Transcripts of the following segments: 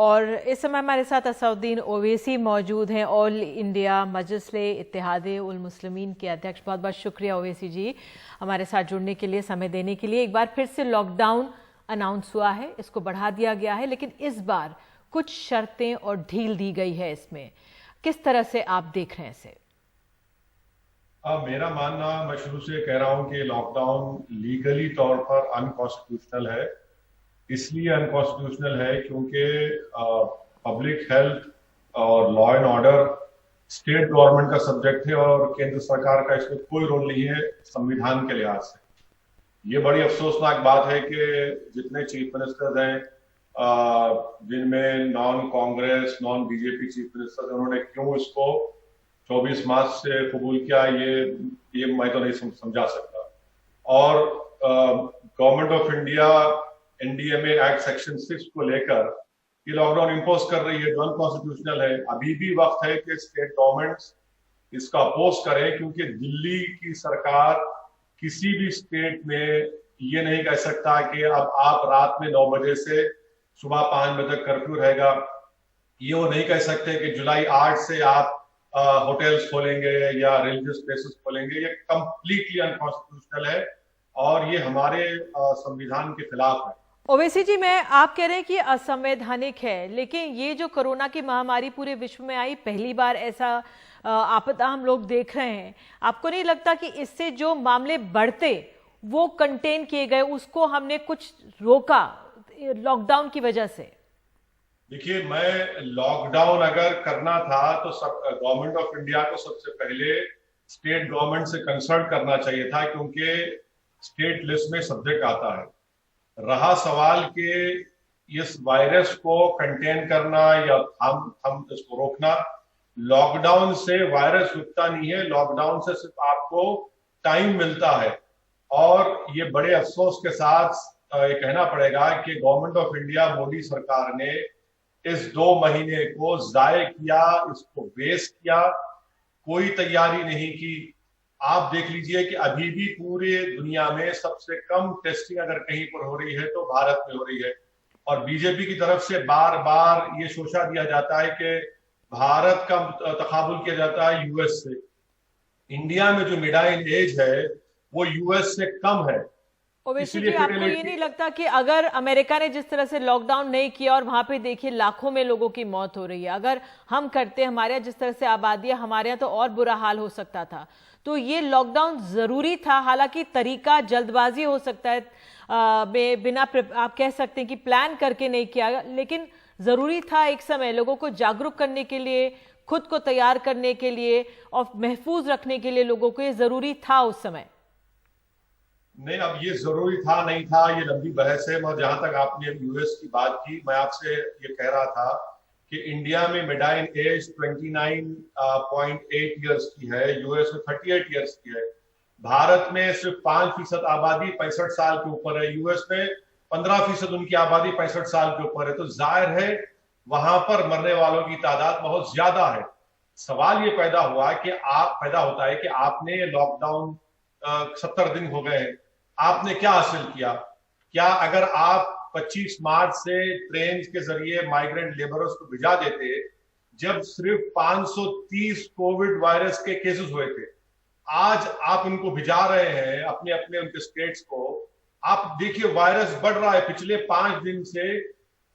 और इस समय हमारे साथ असदुद्दीन ओवैसी मौजूद हैं, ऑल इंडिया मजलिस-ए-इत्तेहाद उल मुस्लिमीन के अध्यक्ष। बहुत बहुत शुक्रिया ओवैसी जी हमारे साथ जुड़ने के लिए, समय देने के लिए। एक बार फिर से लॉकडाउन अनाउंस हुआ है, इसको बढ़ा दिया गया है, लेकिन इस बार कुछ शर्तें और ढील दी गई है। इसमें किस तरह से आप देख रहे हैं इसे? मेरा मानना, मैं शुरू से कह रहा हूं कि लॉकडाउन लीगली तौर पर अनकॉन्स्टिट्यूशनल है। इसलिए अनकॉन्स्टिट्यूशनल है क्योंकि पब्लिक हेल्थ और law and order state government का सब्जेक्ट है और केंद्र सरकार का इसमें कोई रोल नहीं है संविधान के लिहाज से। ये बड़ी अफसोसनाक बात है कि जितने चीफ मिनिस्टर्स हैं, जिनमें non Congress non BJP chief ministers, उन्होंने क्यों इसको 24 मार्च से कबूल किया, ये मैं तो नहीं समझा सकता। और government of India NDMA act section 6 को लेकर ये लॉकडाउन इंपोज कर रही है जो अनकॉन्स्टिट्यूशनल है। अभी भी वक्त है कि स्टेट गवर्नमेंट्स इसका अपोज करें, क्योंकि दिल्ली की सरकार किसी भी स्टेट में ये नहीं कह सकता कि अब आप रात में 9 बजे से सुबह 5 बजे तक कर्फ्यू रहेगा। ये वो नहीं कह सकते कि जुलाई 8 से आप होटल्स खोलेंगे या रिलीजियस प्लेसेस खोलेंगे। ये कंप्लीटली अनकॉन्स्टिट्यूशनल है और ये हमारे संविधान के खिलाफ है। ओवैसी जी, आप कह रहे हैं कि असंवैधानिक है, लेकिन ये जो कोरोना की महामारी पूरे विश्व में आई, पहली बार ऐसा आपदा हम लोग देख रहे हैं। आपको नहीं लगता कि इससे जो मामले बढ़ते वो कंटेन किए गए, उसको हमने कुछ रोका लॉकडाउन की वजह से? देखिए, मैं लॉकडाउन अगर करना था तो गवर्नमेंट ऑफ इंडिया को सबसे पहले स्टेट गवर्नमेंट से कंसल्ट करना चाहिए था, क्योंकि स्टेट लिस्ट में सब्जेक्ट आता है। रहा सवाल कि इस वायरस को कंटेन करना या हम इसको रोकना, लॉकडाउन से वायरस रुकता नहीं है, लॉकडाउन से सिर्फ आपको टाइम मिलता है। और ये बड़े अफसोस के साथ ये कहना पड़ेगा कि गवर्नमेंट ऑफ इंडिया, मोदी सरकार ने इस 2 महीने को जाये किया, इसको वेस्ट किया, कोई तैयारी नहीं की। आप देख लीजिए कि अभी भी पूरे दुनिया में सबसे कम टेस्टिंग अगर कहीं पर हो रही है तो भारत में हो रही है। और बीजेपी की तरफ से बार बार ये शोषा दिया जाता है कि भारत का तकाबुल किया जाता है यूएस से। इंडिया में जो मिडाइन एज है वो यूएस से कम है। ओवैसी जी, आपको ये नहीं लगता कि अगर अमेरिका ने जिस तरह से लॉकडाउन नहीं किया और वहां पे देखिए लाखों में लोगों की मौत हो रही है, अगर हम करते, हमारे यहाँ जिस तरह से आबादी है, हमारे यहाँ तो और बुरा हाल हो सकता था। तो ये लॉकडाउन जरूरी था। हालांकि तरीका जल्दबाजी हो सकता है, बिना आप कह सकते हैं कि प्लान करके नहीं किया, लेकिन जरूरी था एक समय लोगों को जागरूक करने के लिए, खुद को तैयार करने के लिए और महफूज रखने के लिए लोगों को ये जरूरी था उस समय। नहीं, अब ये जरूरी था नहीं था, ये लंबी बहस है। मगर जहां तक आपने यूएस की बात की, मैं आपसे ये कह रहा था कि इंडिया में मिडाइन एज 29.8 ईयर्स की है, यूएस में 38 ईयर्स की है। भारत में सिर्फ 5% आबादी 65 साल के ऊपर है, यूएस में 15% उनकी आबादी 65 साल के ऊपर है। तो जाहिर है वहां पर मरने वालों की तादाद बहुत ज्यादा है। सवाल ये पैदा होता है कि आपने लॉकडाउन 70 दिन हो गए हैं, आपने क्या हासिल किया? क्या अगर आप 25 मार्च से ट्रेन के जरिए माइग्रेंट लेबरर्स को भिजा देते, जब सिर्फ 530 कोविड वायरस के केसेस हुए थे, आज आप उनको भिजा रहे हैं अपने अपने उनके स्टेट्स को। आप देखिए वायरस बढ़ रहा है, पिछले 5 दिन से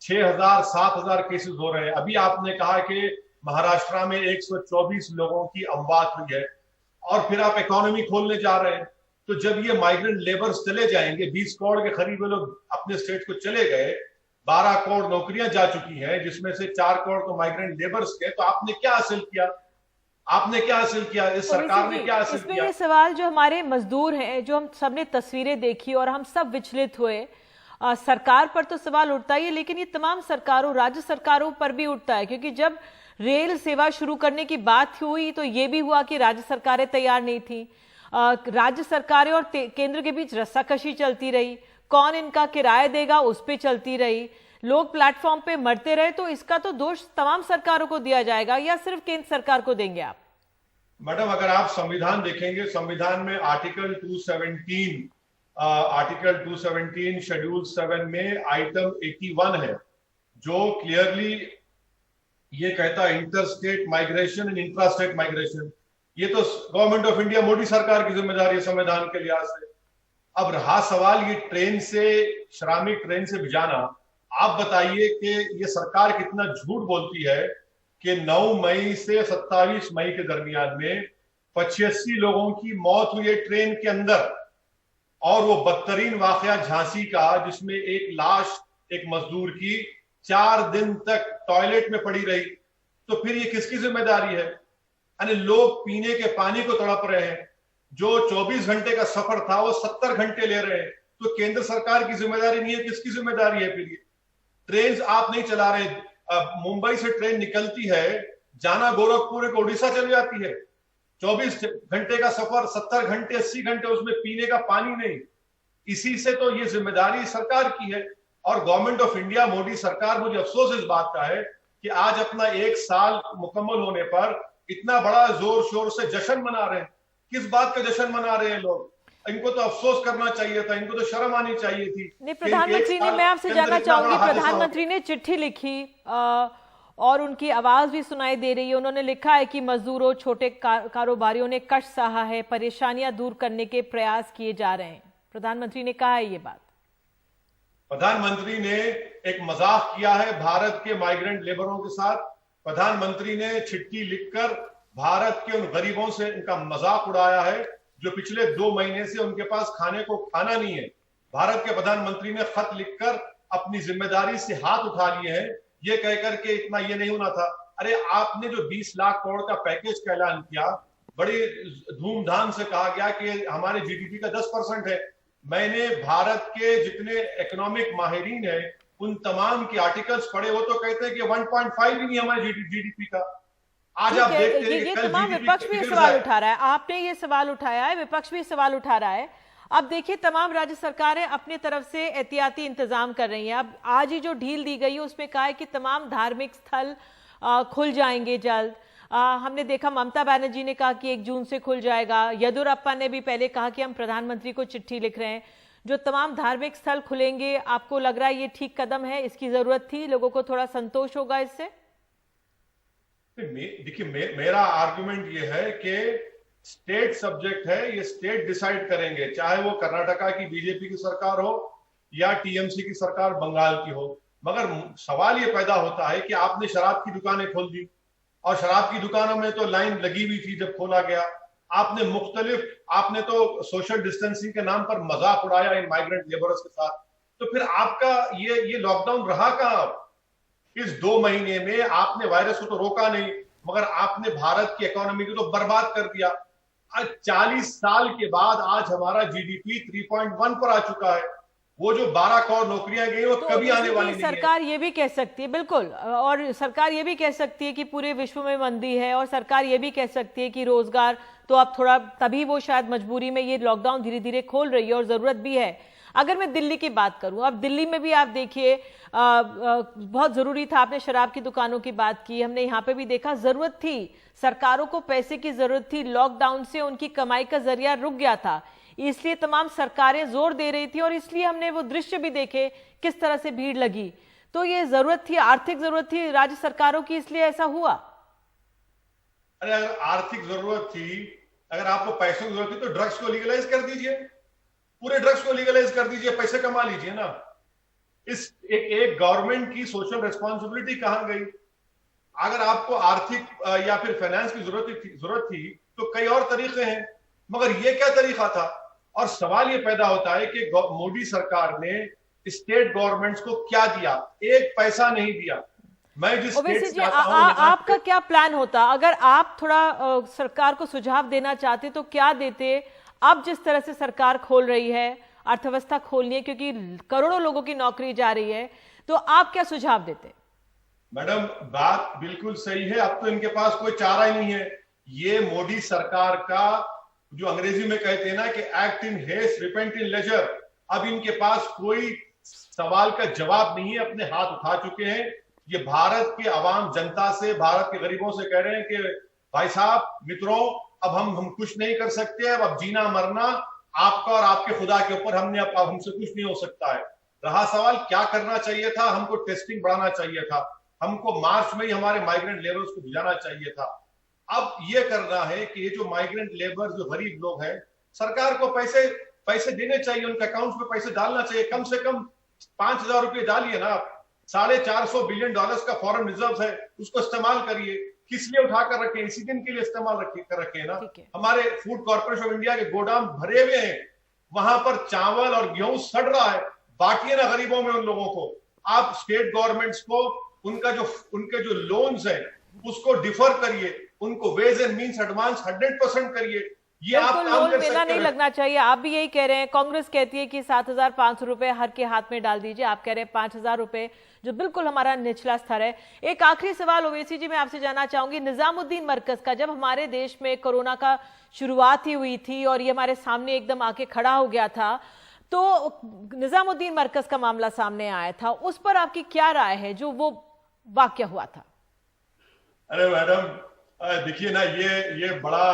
6,000 7,000 केसेस हो रहे हैं। अभी आपने कहा कि महाराष्ट्र में 124 लोगों की अमवात हुई है और फिर आप इकोनॉमी खोलने जा रहे हैं। तो जब ये माइग्रेंट लेबर्स चले जाएंगे, 20 करोड़ के करीब लोग अपने स्टेट को चले गए, 12 करोड़ नौकरियां जा चुकी हैं, जिसमें से 4 करोड़ तो माइग्रेंट लेबर्स के, तो आपने क्या हासिल किया? आपने क्या हासिल किया? इस सरकार ने क्या हासिल किया? ये सवाल जो हमारे मजदूर हैं, जो हम सबने तस्वीरें देखी और हम सब विचलित हुए, सरकार पर तो सवाल उठता ही है, लेकिन ये तमाम सरकारों, राज्य सरकारों पर भी उठता है। क्योंकि जब रेल सेवा शुरू करने की बात हुई तो ये भी हुआ कि राज्य सरकारें तैयार नहीं थी। राज्य सरकारें और केंद्र के बीच रस्साकशी चलती रही, कौन इनका किराया देगा उस पे चलती रही, लोग प्लेटफॉर्म पे मरते रहे। तो इसका तो दोष तमाम सरकारों को दिया जाएगा या सिर्फ केंद्र सरकार को देंगे आप? मैडम, अगर आप संविधान देखेंगे, संविधान में आर्टिकल 217 शेड्यूल 7 में आइटम 81 है, जो क्लियरली ये कहता है inter state migration and intra state migration, ये तो गवर्नमेंट ऑफ इंडिया मोदी सरकार की जिम्मेदारी है संविधान के लिहाज से। अब रहा सवाल ये ट्रेन से, श्रमिक ट्रेन से भिजाना, आप बताइए कि ये सरकार कितना झूठ बोलती है कि 9 मई से 27 मई के दरमियान में 85 लोगों की मौत हुई है ट्रेन के अंदर, और वो बदतरीन वाकया झांसी का जिसमें एक लाश एक मजदूर की 4 दिन तक टॉयलेट में पड़ी रही। तो फिर ये किसकी जिम्मेदारी है? यानी लोग पीने के पानी को तड़प रहे हैं, जो 24 घंटे का सफर था वो 70 घंटे ले रहे हैं। तो केंद्र सरकार की जिम्मेदारी नहीं है, किसकी जिम्मेदारी है? फिर ये ट्रेन आप नहीं चला रहे। मुंबई से ट्रेन निकलती है, जाना गोरखपुर एक उड़ीसा चली जाती है, 24 घंटे का सफर, 70 घंटे 80 घंटे, उसमें पीने का पानी नहीं। इसी से तो ये जिम्मेदारी सरकार की है। और गवर्नमेंट ऑफ इंडिया, मोदी सरकार, मुझे अफसोस इस बात का है कि आज अपना 1 साल मुकम्मल होने पर इतना बड़ा जोर शोर से जश्न मना रहे हैं। किस बात का जश्न मना रहे हैं लोग? इनको तो अफसोस करना चाहिए था, इनको तो शर्म आनी चाहिए थी। नहीं, प्रधानमंत्री ने, मैं आपसे जानना चाहूंगी, प्रधानमंत्री ने चिट्ठी लिखी और उनकी आवाज भी सुनाई दे रही है। उन्होंने लिखा है कि मजदूरों, छोटे कारोबारियों ने कष्ट सहा है, परेशानियां दूर करने के प्रयास किए जा रहे हैं। प्रधानमंत्री ने कहा है ये बात। प्रधानमंत्री ने एक मजाक किया है भारत के माइग्रेंट लेबरों के साथ। प्रधानमंत्री ने चिट्ठी लिखकर भारत के उन गरीबों से उनका मजाक उड़ाया है जो पिछले 2 महीने से उनके पास खाने को खाना नहीं है। भारत के प्रधानमंत्री ने खत लिखकर अपनी जिम्मेदारी से हाथ उठा लिए हैं, ये कहकर के इतना ये नहीं होना था। अरे आपने जो 20 लाख करोड़ का पैकेज का ऐलान किया, बड़ी धूमधाम से कहा गया कि हमारे जीडीपी का 10% है। मैंने भारत के जितने इकोनॉमिक माहिरीन हैं उन तमाम के आर्टिकल्स पढ़े, वो तो कहते हैं कि 1.5 भी नहीं हमारे जीडीपी का। आज आप देखते हैं ये तमाम विपक्ष भी सवाल उठा रहा है, आपने ये सवाल उठाया है, विपक्ष भी सवाल उठा रहा है। अब देखिए, तमाम राज्य सरकारें अपनी तरफ से एहतियाती इंतजाम कर रही हैं। अब आज ही जो ढील दी गई है उसमें कहा है कि तमाम धार्मिक स्थल खुल जाएंगे जल्द। हमने देखा ममता बनर्जी ने कहा कि 1 जून से खुल जाएगा। येदियुरप्पा ने भी पहले कहा कि हम प्रधानमंत्री को चिट्ठी लिख रहे हैं। जो तमाम धार्मिक स्थल खुलेंगे, आपको लग रहा है ये ठीक कदम है, इसकी जरूरत थी, लोगों को थोड़ा संतोष होगा इससे? देखिए, मेरा आर्गुमेंट ये है कि स्टेट सब्जेक्ट है, ये स्टेट डिसाइड करेंगे, चाहे वो कर्नाटका की बीजेपी की सरकार हो या टीएमसी की सरकार बंगाल की हो। मगर सवाल ये पैदा होता है कि आपने शराब की दुकानें खोल दी, और शराब की दुकानों में तो लाइन लगी हुई थी जब खोला गया। आपने तो सोशल डिस्टेंसिंग के नाम पर मजाक उड़ाया इन माइग्रेंट लेबरर्स के साथ। तो फिर आपका ये लॉकडाउन रहा कहां? इस 2 महीने में आपने वायरस को तो रोका नहीं, मगर आपने भारत की इकोनॉमी को तो बर्बाद कर दिया। आज 40 साल के बाद आज हमारा जीडीपी 3.1 पर आ चुका है। वो जो 12 करोड़ नौकरियां गई वो तो कभी आने वाली नहीं है। सरकार ये भी कह सकती है, बिल्कुल, और सरकार ये भी कह सकती है कि पूरे विश्व में मंदी है, और सरकार ये भी कह सकती है कि रोजगार तो अब थोड़ा, तभी वो शायद मजबूरी में ये लॉकडाउन धीरे धीरे खोल रही है और जरूरत भी है। अगर मैं दिल्ली की बात करूं, अब दिल्ली में भी आप देखिए बहुत जरूरी था, आपने शराब की दुकानों की बात की, हमने यहाँ पे भी देखा जरूरत थी, सरकारों को पैसे की जरूरत थी, लॉकडाउन से उनकी कमाई का जरिया रुक गया था, इसलिए तमाम सरकारें जोर दे रही थी, और इसलिए हमने वो दृश्य भी देखे किस तरह से भीड़ लगी। तो ये जरूरत थी, आर्थिक जरूरत थी राज्य सरकारों की, इसलिए ऐसा हुआ। अरे अगर आर्थिक जरूरत थी, अगर आपको पैसों की जरूरत थी तो ड्रग्स को लीगलाइज कर दीजिए, पूरे ड्रग्स को लीगलाइज कर दीजिए, पैसे कमा लीजिए ना। इस एक गवर्नमेंट की सोशल रिस्पॉन्सिबिलिटी कहां गई? अगर आपको आर्थिक या फिर फाइनेंस की जरूरत थी तो कई और तरीके हैं, मगर ये क्या तरीका था? और सवाल ये पैदा होता है कि मोदी सरकार ने स्टेट गवर्नमेंट्स को क्या दिया? 1 पैसा नहीं दिया। मैं जिस आपका क्या प्लान होता अगर आप थोड़ा सरकार को सुझाव देना चाहते तो क्या देते? अब जिस तरह से सरकार खोल रही है, अर्थव्यवस्था खोलनी है क्योंकि करोड़ों लोगों की नौकरी जा रही है, तो आप क्या सुझाव देते? मैडम, बात बिल्कुल सही है। अब तो इनके पास कोई चारा ही नहीं है। ये मोदी सरकार का जो अंग्रेजी में कहते हैं ना कि act in haste repent in leisure, अब इनके पास कोई सवाल का जवाब नहीं है, अपने हाथ उठा चुके हैं। ये भारत के आवाम जनता से, भारत के गरीबों से कह रहे हैं कि भाई साहब, मित्रों, अब हम कुछ नहीं कर सकते, अब जीना मरना आपका और आपके खुदा के ऊपर, हमसे कुछ नहीं हो सकता है। रहा सवाल क्या करना चाहिए था, हमको टेस्टिंग बढ़ाना चाहिए था, हमको मार्च में ही हमारे माइग्रेंट लेबर्स को भिजाना चाहिए था। अब ये करना है कि ये जो माइग्रेंट लेबर जो गरीब लोग हैं, सरकार को पैसे देने चाहिए, उनके अकाउंट्स में पैसे डालना चाहिए, कम से कम 5,000 रुपये डालिए ना। 450 बिलियन डॉलर्स का फॉरेन रिजर्व है, उसको इस्तेमाल करिए। किस लिए उठाकर रखे, इसी दिन के लिए इस्तेमाल कर रखे ना। हमारे फूड कॉर्पोरेशन ऑफ इंडिया के गोदाम भरे हुए हैं, वहां पर चावल और गेहूं सड़ रहा है, बांटिए ना गरीबों में उन लोगों को। आप स्टेट गवर्नमेंट्स को उनके जो लोन्स हैं उसको डिफर करिए, उनको वेज एंड मीन्स एडवांस 100% करिए। ये आप काम लोन कर मेला सकते नहीं हैं। लगना चाहिए, आप भी यही कह रहे हैं। कांग्रेस कहती है कि 7,500 रुपए हर के हाथ में डाल दीजिए, आप कह रहे हैं 5,000 रुपए, जो बिल्कुल हमारा निचला स्तर है। एक आखिरी सवाल ओवैसी जी मैं आपसे जानना चाहूंगी, निजामुद्दीन मरकज का, जब हमारे देश में कोरोना का शुरुआत ही हुई थी और ये हमारे सामने एकदम आके खड़ा हो गया था, तो निजामुद्दीन मरकज का मामला सामने आया था, उस पर आपकी क्या राय है जो वो वाकया हुआ था? अरे मैडम देखिए ना, ये बड़ा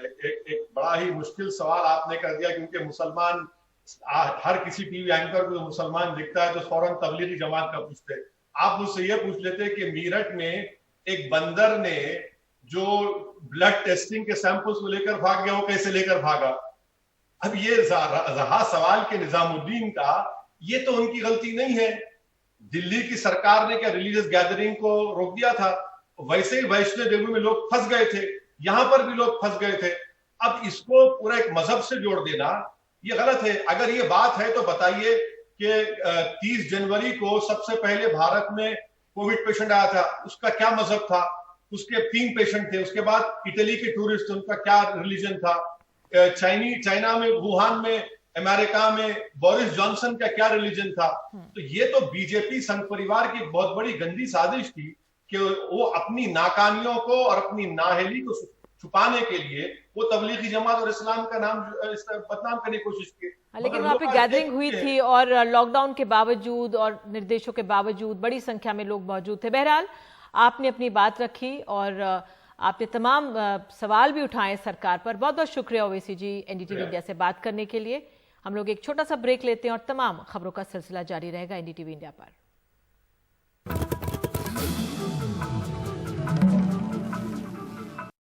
एक बड़ा ही मुश्किल सवाल आपने कर दिया, क्योंकि मुसलमान हर किसी टीवी एंकर को मुसलमान दिखता है तो फौरन तबलीगी जमात का पूछते हैं। आप मुझसे ये पूछ लेते कि मीरठ में एक बंदर ने जो ब्लड टेस्टिंग के सैंपल्स को लेकर भाग गया, वो कैसे लेकर भागा? अब ये रहा सवाल के निजामुद्दीन का, ये तो उनकी गलती नहीं है। दिल्ली की सरकार ने क्या रिलीजियस गैदरिंग को रोक दिया था? वैसे ही वैष्णो देवी में लोग फंस गए थे, यहां पर भी लोग फंस गए थे। अब इसको पूरा एक मजहब से जोड़ देना ये गलत है। अगर ये बात है तो बताइए कि 30 जनवरी को सबसे पहले भारत में कोविड पेशेंट आया था, उसका क्या मजहब था? उसके 3 पेशेंट थे। उसके बाद इटली के टूरिस्ट, उनका क्या रिलीजन था? चाइना में, वुहान में, अमेरिका में बोरिस जॉनसन का क्या रिलीजन था? तो ये तो बीजेपी संघ परिवार की बहुत बड़ी गंदी साजिश थी कि वो अपनी नाकामियों को और अपनी नाअहली को छुपाने के लिए वो तबलीगी जमात और इस्लाम का नाम बदनाम करने की कोशिश की। लेकिन वहां पे गैदरिंग हुई थी और लॉकडाउन के बावजूद और निर्देशों के बावजूद बड़ी संख्या में लोग मौजूद थे। बहरहाल आपने अपनी बात रखी और आपने तमाम सवाल भी उठाए सरकार पर। बहुत बहुत शुक्रिया ओवैसी जी एनडीटीवी इंडिया से बात करने के लिए। हम लोग एक छोटा सा ब्रेक लेते हैं और तमाम खबरों का सिलसिला जारी रहेगा एनडीटीवी इंडिया पर।